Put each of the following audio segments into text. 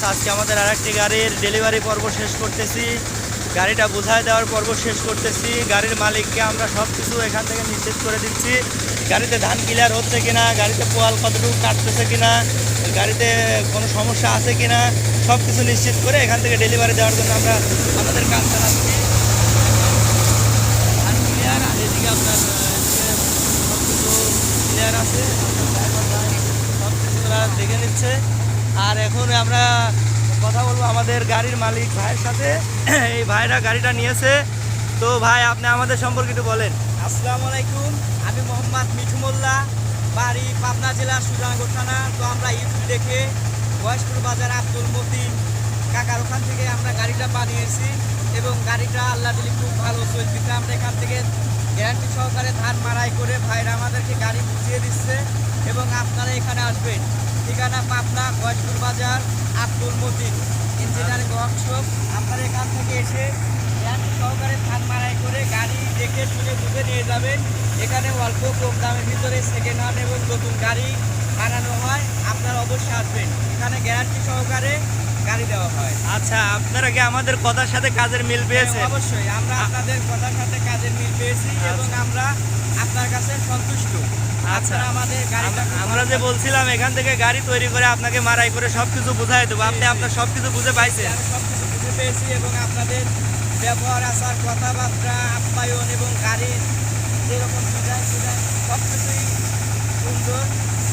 আজকে আমাদের আরেকটি গাড়ির ডেলিভারি পর্ব শেষ করতেছি, গাড়িটা বুঝায় দেওয়ার পর্ব শেষ করতেছি। গাড়ির মালিককে আমরা সব কিছু এখান থেকে নিশ্চিত করে দিচ্ছি, গাড়িতে ধান ক্লিয়ার হচ্ছে কিনা, গাড়িতে পোয়াল কতটুকু কাটতেছে কিনা, গাড়িতে কোনো সমস্যা আছে কিনা, সব কিছু নিশ্চিত করে এখান থেকে ডেলিভারি দেওয়ার জন্য আমরা আমাদের কাজ চালাচ্ছি। ধান ক্লিয়ার, আর এদিকে আপনার সব কিছু ক্লিয়ার আছে, সব কিছু তারা দেখে নিচ্ছে। আর এখন আমরা কথা বলবো আমাদের গাড়ির মালিক ভাইয়ের সাথে। এই ভাইরা গাড়িটা নিয়েছে, তো ভাই আপনি আমাদের সম্পর্কে একটু বলেন। আসসালামু আলাইকুম, আমি মোহাম্মদ মিঠু মোল্লা, বাড়ি পাবনা জেলার সুজানগর থানা। তো আমরা ইউটিউব দেখে বয়সপুর বাজার আব্দুল মতিন কাকার ওখান থেকে আমরা গাড়িটা বানিয়েছি এবং গাড়িটা আল্লাহ দিলে খুব ভালো চলছে। আমরা এখান থেকে গ্যারান্টি সহকারে ধান মারাই করে ভাইরা আমাদেরকে গাড়ি বুঝিয়ে দিচ্ছে এবং আপনারা এখানে আসবেন। ঠিকানা পাবনা বয়সপুর বাজার আব্দুল মতিন ইঞ্জিনিয়ারিং ওয়ার্কশপ। আপনারা এখান থেকে এসে গ্যারান্টি সহকারে ধান মারাই করে গাড়ি দেখে শুনে বুঝে নিয়ে যাবেন। এখানে অল্প কম দামের ভিতরে সেকেন্ড হ্যান্ড এবং নতুন গাড়ি বানানো হয়, আপনারা অবশ্যই আসবেন। এখানে গ্যারান্টি সহকারে গাড়ি দেওয়া হয়। আচ্ছা, আপনারা কি আমাদের কথার সাথে কাজের মিল পেয়েছে? অবশ্যই আমরা আপনাদের কথার সাথে কাজের মিল পেয়েছি এবং আমরা আপনার কাছে সন্তুষ্ট। আচ্ছা, আমাদের গাড়িটা আমরা যে বলছিলাম এখান থেকে গাড়ি তৈরি করে আপনাকে মারাই করে সবকিছু বুঝাই দেবো, আপনি আপনার সবকিছু বুঝে পাইছেন? আমি সবকিছু বুঝে পেয়েছি এবং আপনাদের ব্যবহার, আচার, কথাবার্তা, আপ্যায়ন এবং গাড়ির যেরকম ডিজাইন সব কিছুই সুন্দর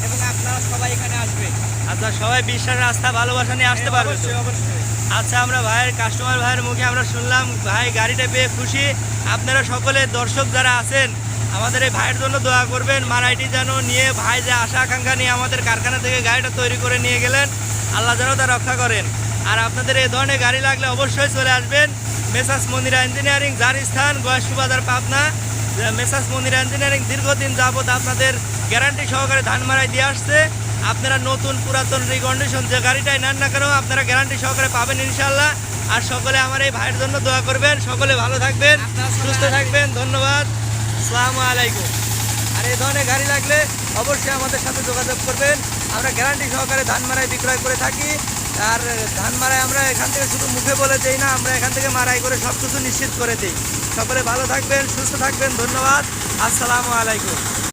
এবং আপনারা সবাই এখানে আসবেন। আচ্ছা, সবাই বিশ্বাস, আস্থা, ভালোবাসা নিয়ে আসতে পারবে তো? অবশ্যই অবশ্যই। আচ্ছা, আমরা ভাইয়ের কাস্টমার ভাইয়ের মুখে আমরা শুনলাম ভাই গাড়িটা পেয়ে খুশি। আপনারা সকলে দর্শক যারা আছেন আমাদের এই ভাইয়ের জন্য দোয়া করবেন, মারাইটি যেন নিয়ে ভাই যে আশা আকাঙ্ক্ষা নিয়ে আমাদের কারখানা থেকে গাড়িটা তৈরি করে নিয়ে গেলেন, আল্লাহ যেন তা রক্ষা করেন। আর আপনাদের এই ধরনের গাড়ি লাগলে অবশ্যই চলে আসবেন মেসার্স মনিরা ইঞ্জিনিয়ারিং, যার স্থান বয়সপুর বাজার পাবনা। মেসার্স মনিরা ইঞ্জিনিয়ারিং দীর্ঘদিন যাবত আপনাদের গ্যারান্টি সহকারে ধান মারাই দিয়ে আসছে। আপনারা নতুন পুরাতন রিকন্ডিশন যে গাড়িটাই নেন না কেন আপনারা গ্যারান্টি সহকারে পাবেন ইনশাল্লাহ। আর সকলে আমার এই ভাইয়ের জন্য দোয়া করবেন, সকলে ভালো থাকবেন, সুস্থ থাকবেন। ধন্যবাদ, আসসালামু আলাইকুম। আর এই ধরনের গাড়ি লাগলে অবশ্যই আমাদের সাথে যোগাযোগ করবেন। আমরা গ্যারান্টি সহকারে ধান মারাই বিক্রয় করে থাকি। আর ধান মারাই আমরা এখান থেকে শুধু মুখে বলে দিই না, আমরা এখান থেকে মারাই করে সব কিছু নিশ্চিত করে দিই। সকলে ভালো থাকবেন, সুস্থ থাকবেন। ধন্যবাদ, আসসালামু আলাইকুম।